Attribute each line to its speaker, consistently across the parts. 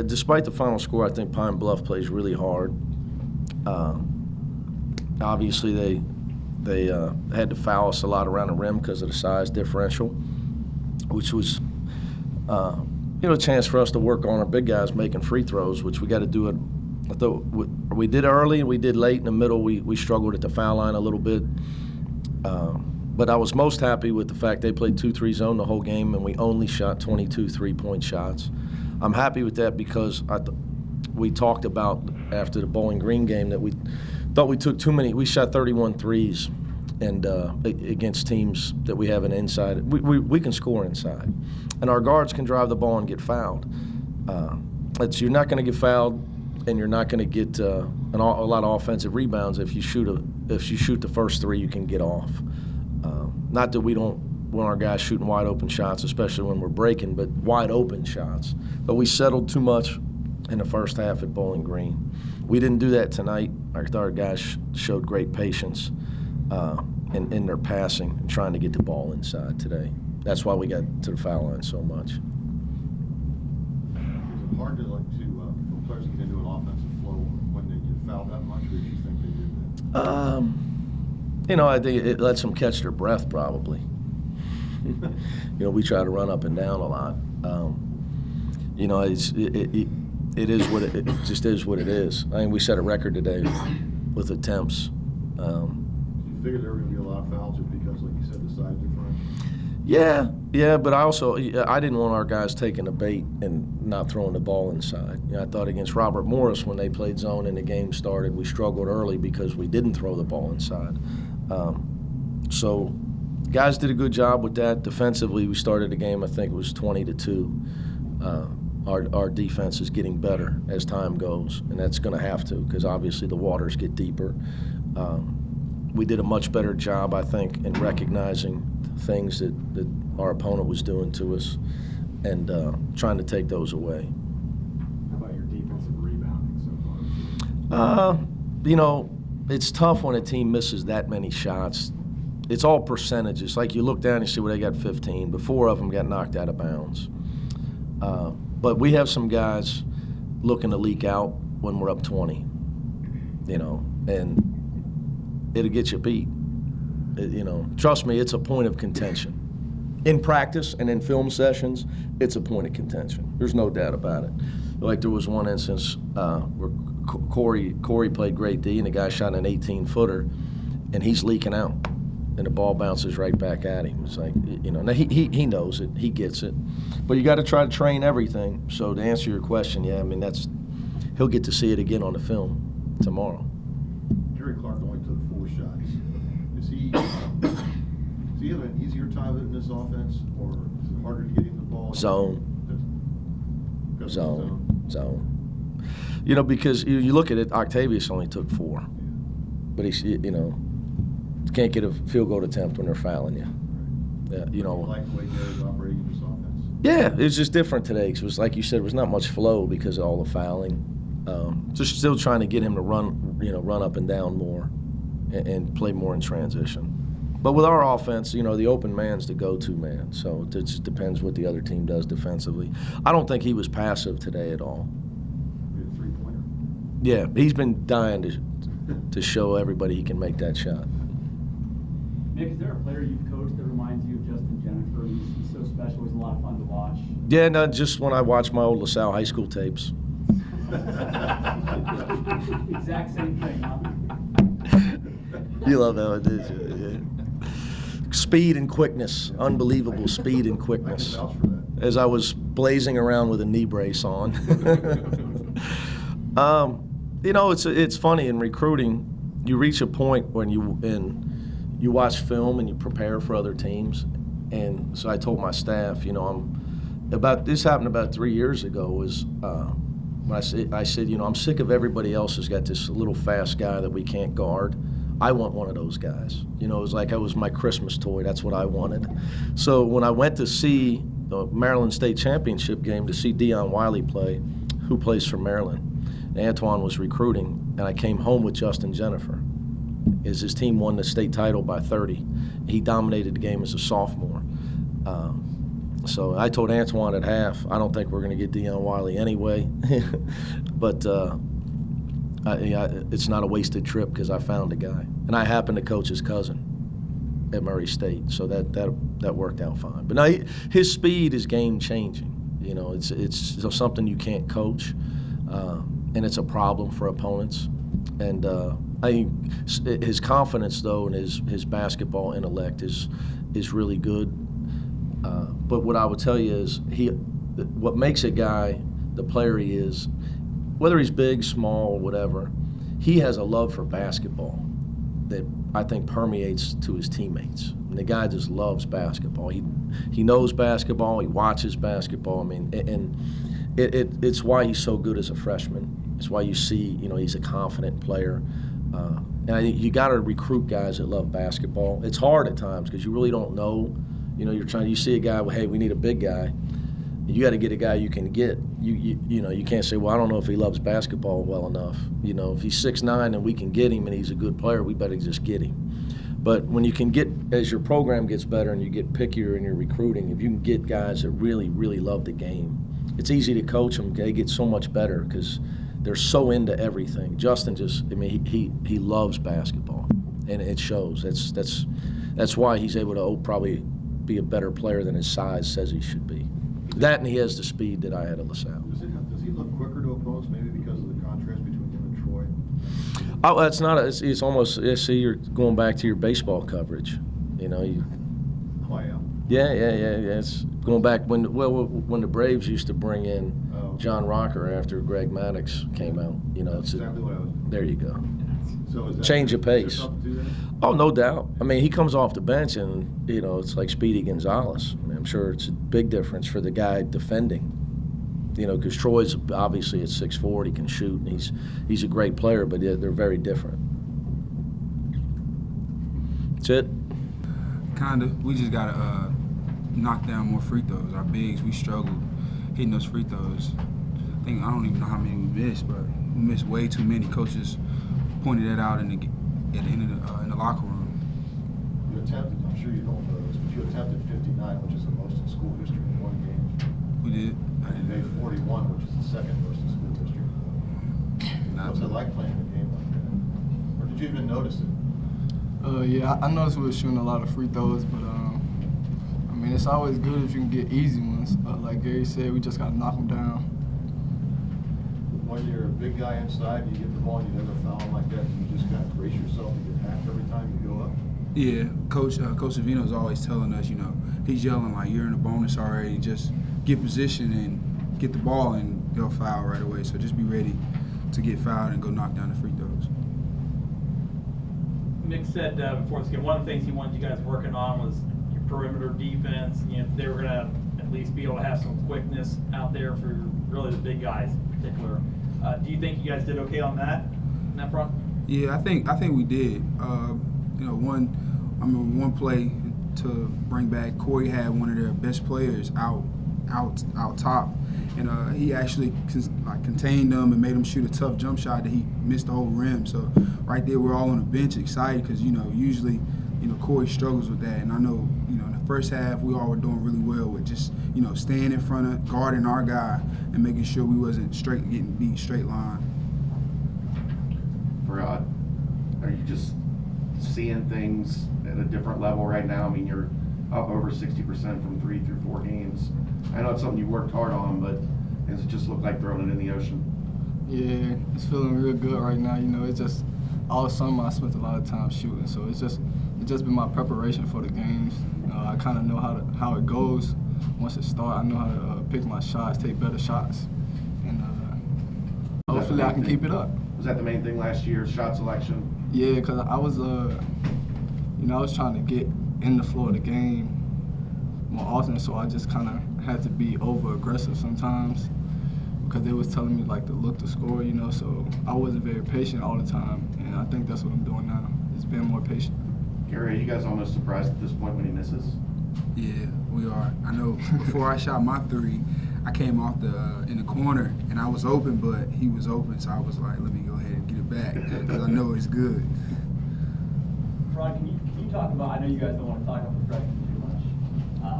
Speaker 1: Despite the final score, I think Pine Bluff plays really hard. Obviously, they had to foul us a lot around the rim because of the size differential, which was a chance for us to work on our big guys making free throws, which we got to do it. I thought we did early and we did late. In the middle, we struggled at the foul line a little bit. But I was most happy with the fact they played 2-3 zone the whole game, and we only shot 22 three-point shots. I'm happy with that because we talked about after the Bowling Green game that we thought we took too many. We shot 31 threes, and against teams that we have an inside. We can score inside, and our guards can drive the ball and get fouled. You're not going to get fouled, and you're not going to get a lot of offensive rebounds if you shoot the first three you can get off. Not that we don't want our guys shooting wide open shots, especially when we're breaking, but wide open shots. But we settled too much in the first half at Bowling Green. We didn't do that tonight. Our guys showed great patience in their passing and trying to get the ball inside today. That's why we got to the foul line so much.
Speaker 2: Is it hard to for players to get into an offensive flow when they get fouled that much, or do you think they did that?
Speaker 1: I think it lets them catch their breath probably. We try to run up and down a lot. It is what it just is what it is. I mean, we set a record today with attempts.
Speaker 2: You figured there were going to be a lot of fouls just because, like you said, the size difference?
Speaker 1: Yeah, but I didn't want our guys taking the bait and not throwing the ball inside. I thought against Robert Morris when they played zone and the game started, we struggled early because we didn't throw the ball inside. So guys did a good job with that. Defensively, we started the game, I think it was 20-2. Our defense is getting better as time goes, and that's going to have to because obviously the waters get deeper. We did a much better job, I think, in recognizing things that our opponent was doing to us and trying to take those away.
Speaker 3: How about your defensive rebounding so far?
Speaker 1: It's tough when a team misses that many shots. It's all percentages. Like you look down and see, well, they got 15, but 4 of them got knocked out of bounds. But we have some guys looking to leak out when we're up 20, and it'll get you beat. Trust me, it's a point of contention. In practice and in film sessions, it's a point of contention. There's no doubt about it. Like there was one instance where Corey played great D, and the guy shot an 18-footer, and he's leaking out, and the ball bounces right back at him. It's like, now he knows it, he gets it, but you got to try to train everything. So to answer your question, yeah, I mean he'll get to see it again on the film tomorrow.
Speaker 2: Jerry Clark only took 4 shots. Does he have an easier time in this offense, or is it harder to get him the ball?
Speaker 1: Zone. Because you look at it, Octavius only took 4, but he's can't get a field goal attempt when they're fouling you. Yeah,
Speaker 2: You like the way Jerry's operating this offense?
Speaker 1: Yeah, it was just different today. Because it was like you said, it was not much flow because of all the fouling. Just still trying to get him to run up and down more, and play more in transition. But with our offense, the open man's the go-to man. So it just depends what the other team does defensively. I don't think he was passive today at all.
Speaker 2: Maybe a 3-pointer?
Speaker 1: Yeah, he's been dying to show everybody he can make that shot.
Speaker 4: Mick, is there a player you've coached that reminds you of Justin Jennifer? He's so special. He's a lot of fun to watch.
Speaker 1: Yeah, no, just when I watch my old LaSalle high school tapes.
Speaker 4: Exact same thing, huh?
Speaker 1: You love that one, did you? Yeah. Speed and quickness, unbelievable speed and quickness.
Speaker 2: I can vouch for that.
Speaker 1: As I was blazing around with a knee brace on. It's funny in recruiting. You reach a point when you watch film and you prepare for other teams, and so I told my staff, this happened about 3 years ago. Was when I said, I'm sick of everybody else has got this little fast guy that we can't guard. I want one of those guys. It was like I was my Christmas toy. That's what I wanted. So when I went to see the Maryland State Championship game to see Dion Wiley play, who plays for Maryland, Antoine was recruiting, and I came home with Justin Jennifer. His team won the state title by 30. He dominated the game as a sophomore. So I told Antoine at half, I don't think we're going to get Deion Wiley anyway. But it's not a wasted trip because I found a guy. And I happened to coach his cousin at Murray State, so that worked out fine. But now his speed is game-changing. You know, it's something you can't coach, and it's a problem for opponents. And I think his confidence, though, and his basketball intellect is really good. But what I would tell you is what makes a guy the player he is, whether he's big, small, whatever, he has a love for basketball that I think permeates to his teammates. And the guy just loves basketball. He knows basketball. He watches basketball. I mean, and it's why he's so good as a freshman. It's why you see, he's a confident player. And you got to recruit guys that love basketball. It's hard at times because you really don't know. You see a guy, well, hey, we need a big guy. You got to get a guy you can get. You can't say, well, I don't know if he loves basketball well enough. If he's 6'9" and we can get him and he's a good player, we better just get him. But when you can get, as your program gets better and you get pickier in your recruiting, if you can get guys that really, really love the game, it's easy to coach them. They get so much better because they're so into everything. Justin he loves basketball, and it shows. That's why he's able to probably be a better player than his size says he should be. That, and he has the speed that I had at LaSalle.
Speaker 2: Does he look quicker to opponents, maybe because of the contrast between him and Troy?
Speaker 1: Oh, that's not. It's almost. See, you're going back to your baseball coverage.
Speaker 2: Oh, yeah.
Speaker 1: Yeah. It's going back when the Braves used to bring in John Rocker after Greg Maddox came out.
Speaker 2: That's exactly what I was.
Speaker 1: There you go.
Speaker 2: So is that,
Speaker 1: Change of pace.
Speaker 2: Is there something to that?
Speaker 1: Oh, no doubt. I mean, he comes off the bench and, it's like Speedy Gonzalez. I mean, I'm sure it's a big difference for the guy defending, because Troy's obviously at 6'4", he can shoot, and he's a great player, but they're very different. That's it.
Speaker 5: Kind of. We just got to knock down more free throws. Our bigs, we struggled hitting those free throws. I don't even know how many we missed, but we missed way too many. Coaches pointed that out at the end of in the locker room.
Speaker 2: You attempted, I'm sure you don't know this, but you attempted 59, which is the most in school history in one game.
Speaker 5: We did.
Speaker 2: And you made 41, which is the second most in school history. What's it like playing a game like that? Or did you even notice it?
Speaker 6: Yeah, I noticed we were shooting a lot of free throws, but it's always good if you can get easy ones. Like Gary said, we just got to knock them down.
Speaker 2: When you're a big guy inside, you get the ball and you never foul like that, you just got to brace yourself to get hacked every time you go up.
Speaker 5: Yeah, Coach Savino's always telling us, he's yelling like, you're in a bonus already, just get position and get the ball and they'll foul right away. So just be ready to get fouled and go knock down the free throws.
Speaker 4: Mick said before this game, one of the things he wanted you guys working on was your perimeter defense. They were going to at least be able to have some quickness out there for really the big guys in particular. Do you think you guys did okay on that front?
Speaker 5: Yeah, I think we did. One play to bring back, Corey had one of their best players out top, and he actually contained them and made them shoot a tough jump shot that he missed the whole rim. So right there, we're all on the bench excited because usually Corey struggles with that, and I know in the first half we all were doing really well with just staying in front of guarding our guy and making sure we wasn't getting beat straight line.
Speaker 7: Farad, are you just seeing things at a different level right now? I mean, you're up over 60% from 3 through 4 games. I know it's something you worked hard on, but does it just look like throwing it in the ocean?
Speaker 6: Yeah, it's feeling real good right now. It's just all summer I spent a lot of time shooting, so it's just been my preparation for the games. I kind of know how it goes. Once it starts, I know how to pick my shots, take better shots, and hopefully I can keep it up.
Speaker 7: Was that the main thing last year, shot selection?
Speaker 6: Yeah, because I was, I was trying to get in the flow of the game more often, so I just kind of had to be over-aggressive sometimes because they was telling me to look to score, so I wasn't very patient all the time, and I think that's what I'm doing now, is being more patient.
Speaker 7: Gary, are you guys almost surprised at this point when he misses?
Speaker 5: Yeah, we are. I know before I shot my 3, I came off in the corner and I was open, but he was open, so I was like, let me go ahead and get it back because I know it's good.
Speaker 4: Farad, can you talk about, I know you guys don't want to talk about the freshmen too much,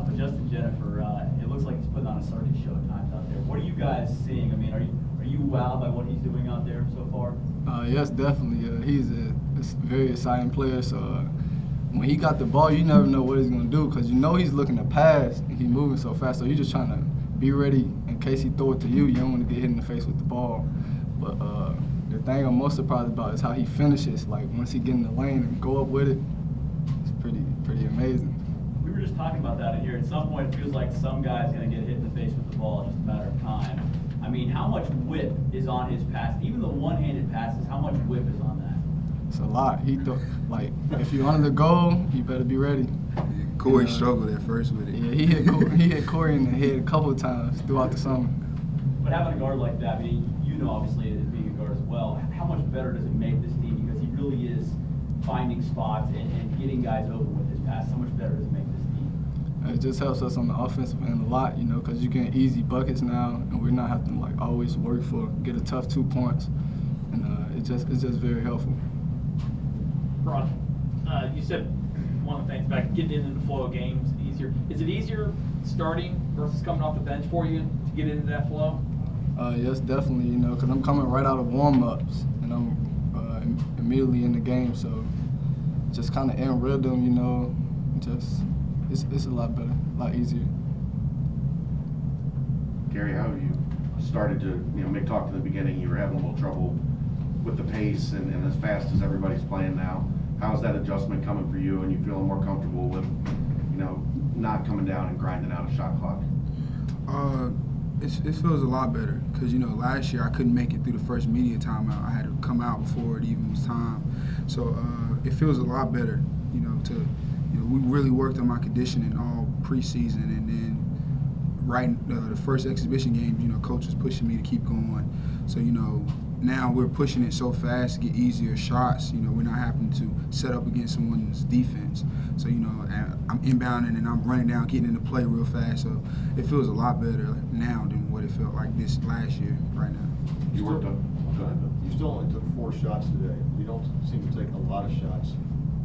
Speaker 4: but Justin Jennifer, it
Speaker 8: it looks like he's putting on a circus show at times out there. What are you guys seeing? I mean, are you wowed by what he's doing out there so far?
Speaker 6: Yes, definitely. He's a very exciting player. So when he got the ball, you never know what he's gonna do because you know he's looking to pass and he's moving so fast. So you're just trying to be ready in case he throw it to you. You don't want to get hit in the face with the ball. But the thing I'm most surprised about is how he finishes. Like once he get in the lane and go up with it, it's pretty amazing.
Speaker 8: We were just talking about that in here. At some point, it feels like some guy's going to get hit in the face with the ball. It's just a matter of time. I mean, how much whip is on his pass? Even the one-handed passes, how much whip is on that?
Speaker 6: It's a lot. Like if you're under the goal, you better be ready.
Speaker 5: Yeah, Corey struggled at first with it.
Speaker 6: Yeah, he hit Corey in the head a couple of times throughout the summer.
Speaker 8: But having a guard like that, I mean, you know, obviously, as being a guard as well, how much better does it make this team? Because he really is finding spots and getting guys open with his pass. How much better does it make this team?
Speaker 6: It just helps us on the offensive end a lot, you know, because you get easy buckets now, and we're not having to like always work for get a tough 2 points, and it's just very helpful.
Speaker 4: Rod, you said one of the things about getting into the flow of games easier. Is it easier starting versus coming off the bench for you to get into that flow?
Speaker 6: Yes, definitely, you know, because I'm coming right out of warm-ups, and I'm immediately in the game, so just kind of in rhythm, you know, just it's a lot better, a lot easier.
Speaker 7: Gary, how have you started to, you know, Mick talked in the beginning, you were having a little trouble with the pace and as fast as everybody's playing now. How's that adjustment coming for you, and you feeling more comfortable with, you know, not coming down and grinding out a shot clock?
Speaker 5: It feels a lot better because, you know, last year I couldn't make it through the first media timeout. I had to come out before it even was time. So it feels a lot better, you know, we really worked on my conditioning all preseason, and then the first exhibition game, you know, coach was pushing me to keep going. So, you know, now we're pushing it so fast to get easier shots. You know, we're not having to set up against someone's defense. So, you know, I'm inbounding and I'm running down, getting into play real fast. So it feels a lot better now than what it felt like this last year right now.
Speaker 7: You worked on, go ahead.
Speaker 2: You still only took 4 shots today. You don't seem to take a lot of shots.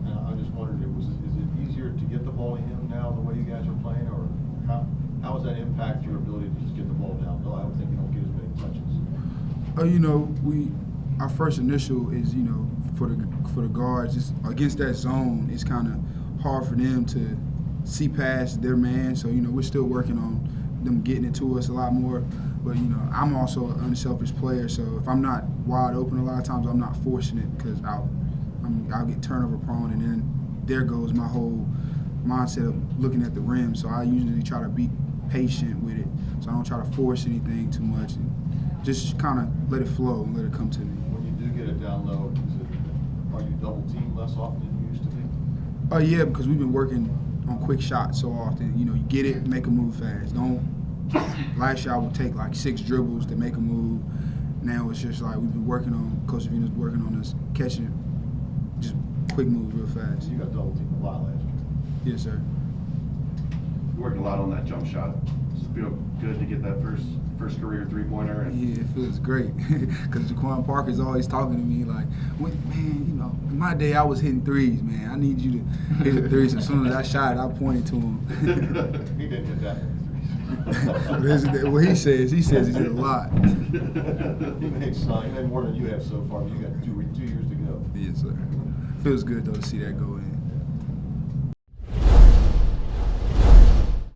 Speaker 2: I'm just wondering, is it easier to get the ball to him now the way you guys are playing, or how does that impact your ability to just get the ball down low? I would think you don't get as many touches.
Speaker 5: You know, our first initial is, you know, for the guards, just against that zone, it's kind of hard for them to see past their man. So, you know, we're still working on them getting it to us a lot more. But, you know, I'm also an unselfish player, so if I'm not wide open a lot of times, I'm not forcing it because I'll get turnover prone, and then there goes my whole mindset of looking at the rim. So I usually try to be patient with it, so I don't try to force anything too much, and just kind of let it flow and let it come to me.
Speaker 2: When you do get it down low, are you double teamed less often than you used to be?
Speaker 5: Yeah, because we've been working on quick shots so often. You know, you get it, make a move fast. Last year I would take like 6 dribbles to make a move. Now it's just like we've been working on, Coach Vina's working on us catching just quick moves real fast.
Speaker 2: You got double teamed a lot last year.
Speaker 5: Yes, sir.
Speaker 7: You worked a lot on that jump shot. Does it feel good to get that first career 3-pointer?
Speaker 5: Yeah, it feels great because Jaquan Parker's always talking to me like, man, you know, in my day I was hitting threes, man. I need you to hit the threes. As soon as I shot it, I pointed to him.
Speaker 2: He didn't hit that many threes.
Speaker 5: What he says he hit a lot.
Speaker 2: He made more than you have so far. You got 2 years to go.
Speaker 5: Yes, sir. Feels good though to see that go in.